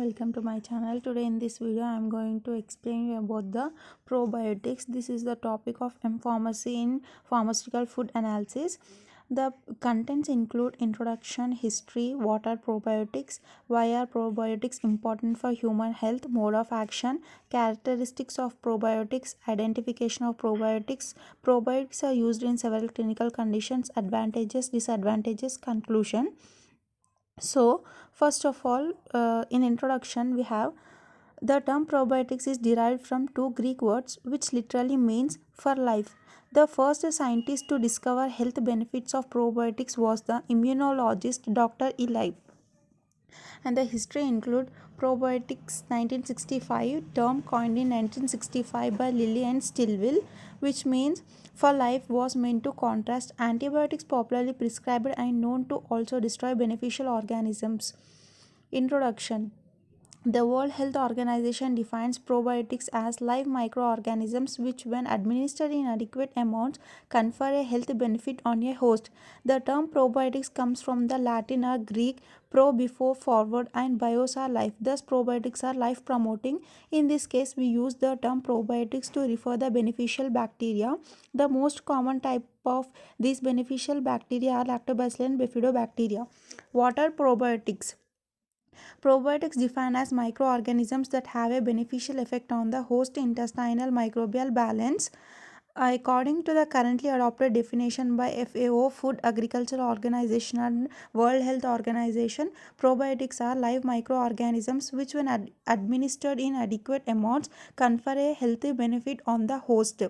welcome to my channel. Today in this video I am going to explain you about the probiotics. This is the topic of pharmacy in pharmaceutical food analysis. The contents include introduction, history, what are probiotics, why are probiotics important for human health, mode of action, characteristics of probiotics, identification of probiotics. Probiotics are used in several clinical conditions, advantages, disadvantages, conclusion. So first of all, in introduction we have the term probiotics is derived from two Greek words which literally means for life. The first scientist to discover health benefits of probiotics was the immunologist Dr. Ileum. And the history include probiotics 1965, term coined in 1965 by Lilly and Stilwell, which means for life, was meant to contrast antibiotics popularly prescribed and known to also destroy beneficial organisms. Introduction. The World Health Organization defines probiotics as live microorganisms which, when administered in adequate amounts, confer a health benefit on a host. The term probiotics comes from the Latin or Greek pro before forward and bios are life. Thus, probiotics are life promoting. In this case, we use the term probiotics to refer the beneficial bacteria. The most common type of these beneficial bacteria are lactobacillus and bifidobacteria. What are probiotics? Probiotics defined as microorganisms that have a beneficial effect on the host intestinal microbial balance. According to the currently adopted definition by FAO, Food Agriculture Organization and World Health Organization, probiotics are live microorganisms which, when administered in adequate amounts, confer a healthy benefit on the host.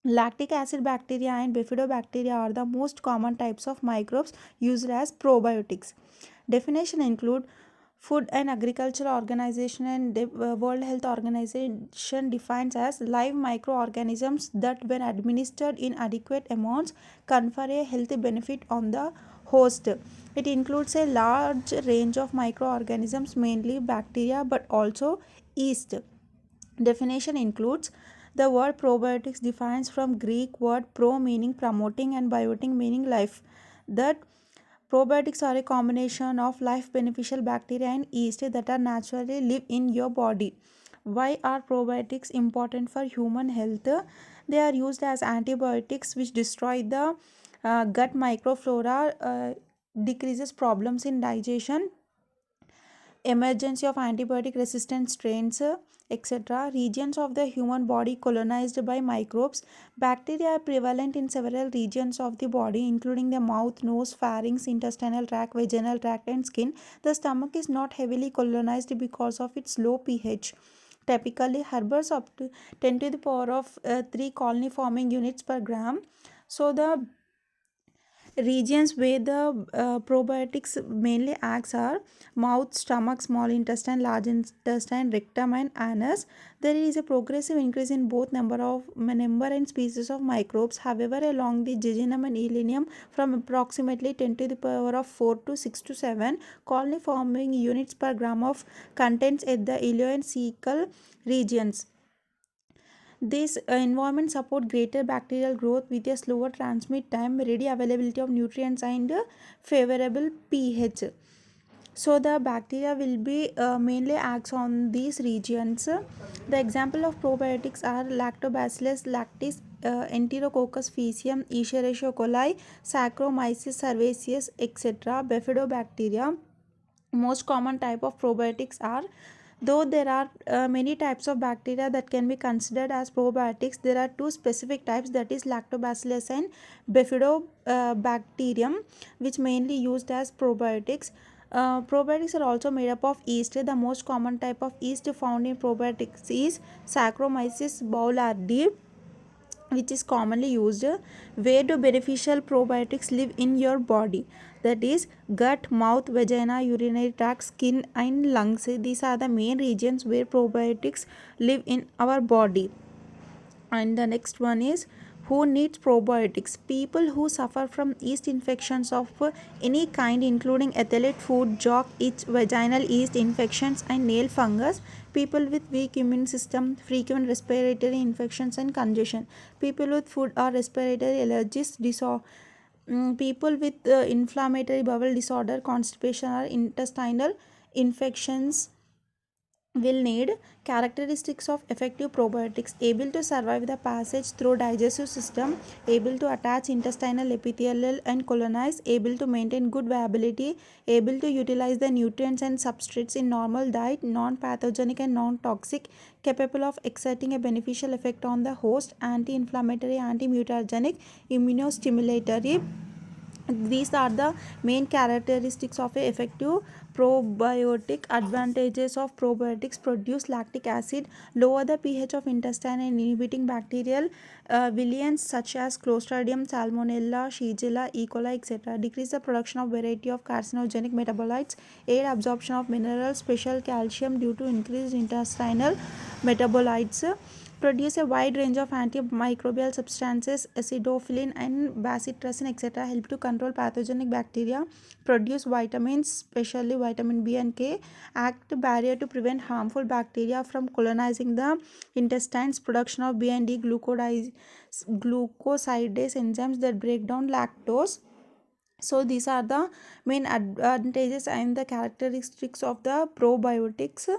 Lactic acid bacteria and bifidobacteria are the most common types of microbes used as probiotics. Definition include Food and Agriculture Organization and World Health Organization defines as live microorganisms that, when administered in adequate amounts, confer a healthy benefit on the host. It includes a large range of microorganisms, mainly bacteria but also yeast. Definition includes the word probiotics defines from Greek word pro meaning promoting and biotic meaning life. That probiotics are a combination of life beneficial bacteria and yeast that are naturally live in your body. Why are probiotics important for human health? They are used as antibiotics which destroy the gut microflora, decreases problems in digestion, emergence of antibiotic resistant strains, etc. Regions of the human body colonized by microbes. Bacteria are prevalent in several regions of the body, including the mouth, nose, pharynx, intestinal tract, vaginal tract, and skin. The stomach is not heavily colonized because of its low pH. Typically, harbors up to 10 to the power of 3 colony forming units per gram. So the regions where the probiotics mainly acts are mouth, stomach, small intestine, large intestine, rectum, and anus. There is a progressive increase in both number and species of microbes. However, along the jejunum and ileum, from approximately 10 to the power of 4 to 6 to 7 colony forming units per gram of contents at the ileo-cecal regions. This environment support greater bacterial growth with a slower transmit time, ready availability of nutrients, and favorable pH. So the bacteria will be mainly acts on these regions. The example of probiotics are lactobacillus lactis, enterococcus faecium, escherichia coli, saccharomyces cerevisiae, etc. Bifidobacteria. Most common type of probiotics are, though there are many types of bacteria that can be considered as probiotics, there are two specific types, that is lactobacillus and bifidobacterium, which mainly used as probiotics. Probiotics are also made up of yeast. The most common type of yeast found in probiotics is Saccharomyces boulardii, which is commonly used. Where do beneficial probiotics live in your body? That is gut, mouth, vagina, urinary tract, skin, and lungs. These are the main regions where probiotics live in our body. And the next one is, who needs probiotics? People who suffer from yeast infections of any kind, including athlete foot, jock itch, vaginal yeast infections, and nail fungus. People with weak immune system, frequent respiratory infections and congestion. People with food or respiratory allergies, people with inflammatory bowel disorder, constipation, or intestinal infections, will need characteristics of effective probiotics: able to survive the passage through digestive system, able to attach intestinal epithelial and colonize, able to maintain good viability, able to utilize the nutrients and substrates in normal diet, non-pathogenic and non-toxic, capable of exerting a beneficial effect on the host, anti-inflammatory, anti-mutagenic, immunostimulatory. These are the main characteristics of a effective probiotic. Advantages of probiotics: produce lactic acid, lower the pH of intestine and inhibiting bacterial villains such as Clostridium, Salmonella, Shigella, E. coli, etc. Decrease the production of variety of carcinogenic metabolites, aid absorption of minerals, special calcium due to increased intestinal metabolites, produce a wide range of antimicrobial substances, acidophilin and bacitracin, etc. Help to control pathogenic bacteria, produce vitamins, especially vitamin B and K, act barrier to prevent harmful bacteria from colonizing the intestines, production of B and D glucosidase enzymes that break down lactose. So these are the main advantages and the characteristics of the probiotics.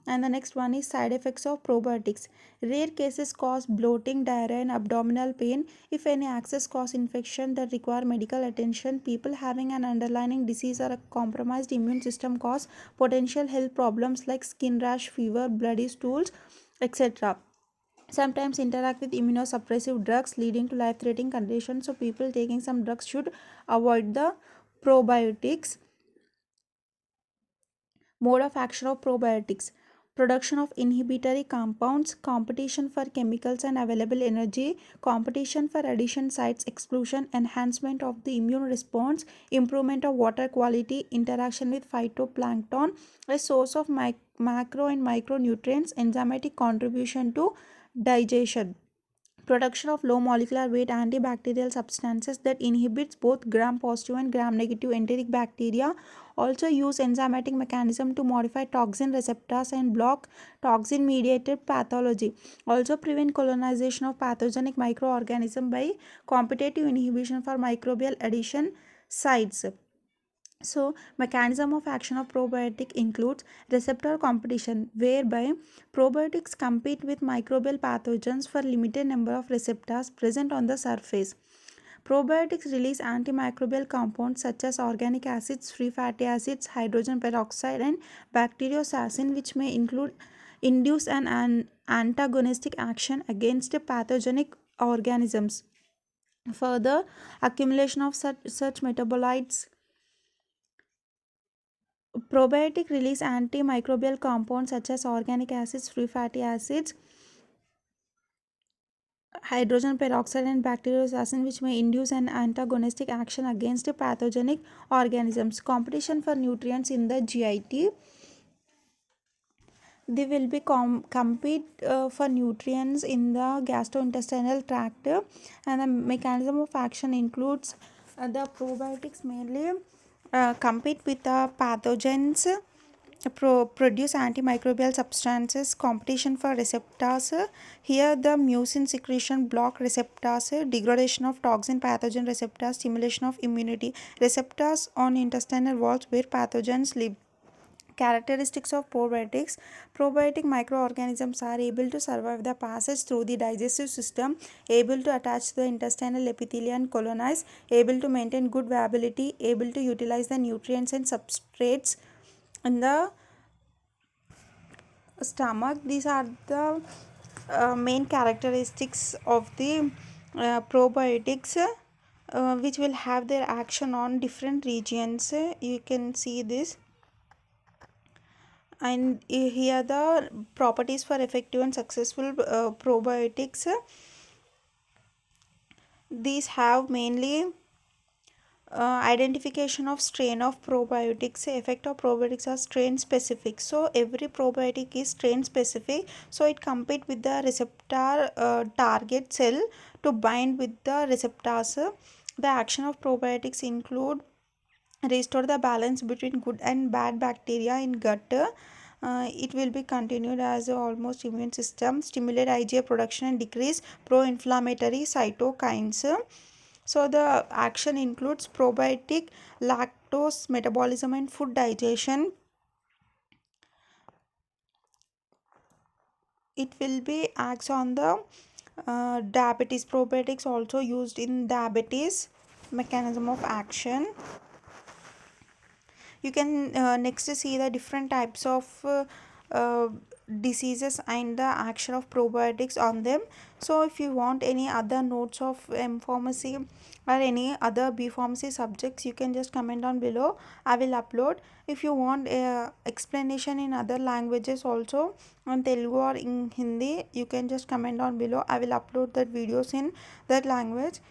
And the next one is side effects of probiotics. Rare cases cause bloating, diarrhea and abdominal pain. If any access cause infection that require medical attention. People having an underlying disease or a compromised immune system cause potential health problems like skin rash, fever, bloody stools, etc. Sometimes interact with immunosuppressive drugs leading to life-threatening conditions. So people taking some drugs should avoid the probiotics. Mode of action of probiotics: production of inhibitory compounds, competition for chemicals and available energy, competition for adhesion sites exclusion, enhancement of the immune response, improvement of water quality, interaction with phytoplankton, a source of macro and micronutrients, enzymatic contribution to digestion, production of low molecular weight antibacterial substances that inhibits both gram positive and gram negative enteric bacteria, also use enzymatic mechanism to modify toxin receptors and block toxin mediated pathology, also prevent colonization of pathogenic microorganism by competitive inhibition for microbial adhesion sites. So, mechanism of action of probiotic includes receptor competition, whereby probiotics compete with microbial pathogens for limited number of receptors present on the surface. Probiotics release antimicrobial compounds such as organic acids, free fatty acids, hydrogen peroxide, and bacteriocin, which may induce an antagonistic action against pathogenic organisms. Further, accumulation of such metabolites. Probiotic release antimicrobial compounds such as organic acids, free fatty acids, hydrogen peroxide, and bacteriocin, which may induce an antagonistic action against pathogenic organisms. Competition for nutrients in the GIT. They will be compete for nutrients in the gastrointestinal tract, and the mechanism of action includes the probiotics mainly compete with the pathogens, produce antimicrobial substances, competition for receptors. Here the mucin secretion block receptors, degradation of toxin pathogen receptors, stimulation of immunity receptors on intestinal walls where pathogens live. Characteristics of probiotics: probiotic microorganisms are able to survive the passage through the digestive system, able to attach to the intestinal epithelium and colonize, able to maintain good viability, able to utilize the nutrients and substrates in the stomach. These are the main characteristics of the probiotics, which will have their action on different regions. You can see this, and here the properties for effective and successful probiotics. These have mainly identification of strain of probiotics. Effect of probiotics are strain specific, so every probiotic is strain specific, so it compete with the receptor target cell to bind with the receptors. The action of probiotics include restore the balance between good and bad bacteria in gut. It will be continued as a almost immune system, stimulate IgA production and decrease pro-inflammatory cytokines. So the action includes probiotic, lactose metabolism and food digestion, it will be acts on the diabetes. Probiotics also used in diabetes. Mechanism of action, you can next see the different types of uh, diseases and the action of probiotics on them. So if you want any other notes of pharmacy or any other b pharmacy subjects, you can just comment down below, I will upload. If you want explanation in other languages also, on Telugu or in Hindi, you can just comment down below, I will upload that videos in that language.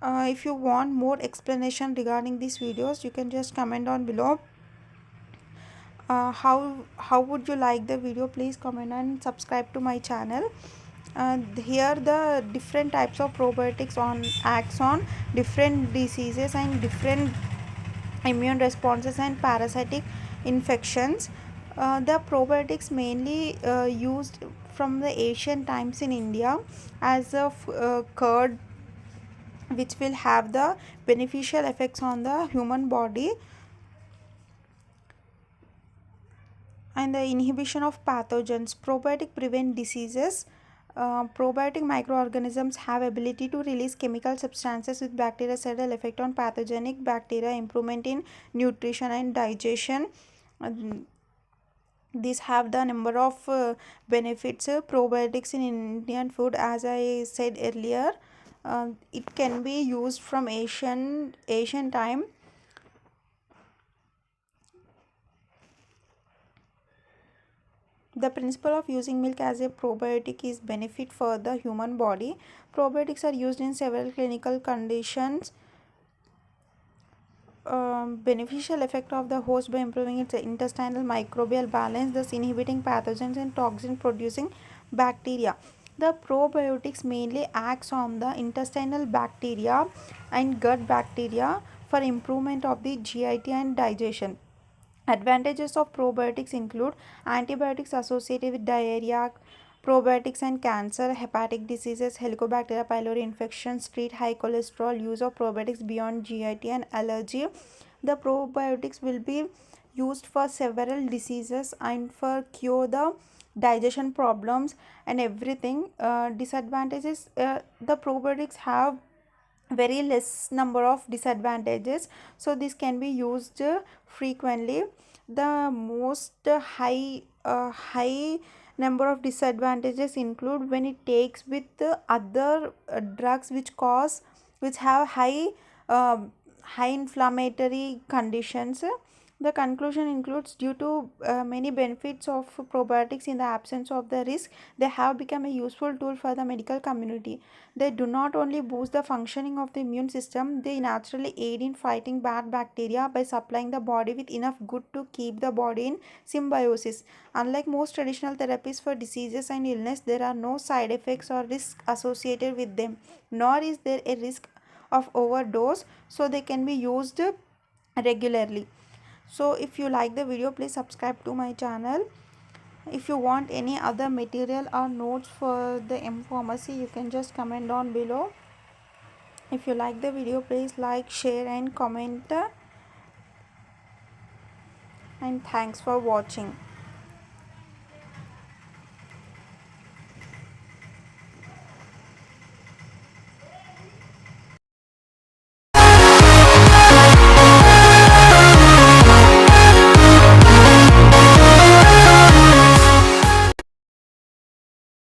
If you want more explanation regarding these videos, you can just comment down below. How would you like the video? Please comment and subscribe to my channel. Here the different types of probiotics on acts on different diseases and different immune responses and parasitic infections. The probiotics mainly used from the ancient times in India as a curd, which will have the beneficial effects on the human body, and the inhibition of pathogens. Probiotic prevent diseases. Probiotic microorganisms have ability to release chemical substances with bactericidal effect on pathogenic bacteria, improvement in nutrition and digestion. These have the number of benefits. Probiotics in Indian food, as I said earlier, it can be used from Asian time. The principle of using milk as a probiotic is benefit for the human body. Probiotics are used in several clinical conditions. Beneficial effect of the host by improving its intestinal microbial balance, thus inhibiting pathogens and toxin producing bacteria. The probiotics mainly acts on the intestinal bacteria and gut bacteria for improvement of the GIT and digestion. Advantages of probiotics include antibiotics associated with diarrhea, probiotics and cancer, hepatic diseases, Helicobacter pylori infections, treat high cholesterol, use of probiotics beyond GIT and allergy. The probiotics will be used for several diseases and for cure the digestion problems and everything. Disadvantages, the probiotics have very less number of disadvantages, so this can be used frequently. The most high number of disadvantages include when it takes with other drugs which have uh, high inflammatory conditions. The conclusion includes, due to many benefits of probiotics in the absence of the risk, they have become a useful tool for the medical community. They do not only boost the functioning of the immune system, they naturally aid in fighting bad bacteria by supplying the body with enough good to keep the body in symbiosis. Unlike most traditional therapies for diseases and illness, there are no side effects or risks associated with them, nor is there a risk of overdose, so they can be used regularly. So if you like the video, please subscribe to my channel. If you want any other material or notes for the pharmacy, you can just comment down below. If you like the video, please like, share and comment, and thanks for watching.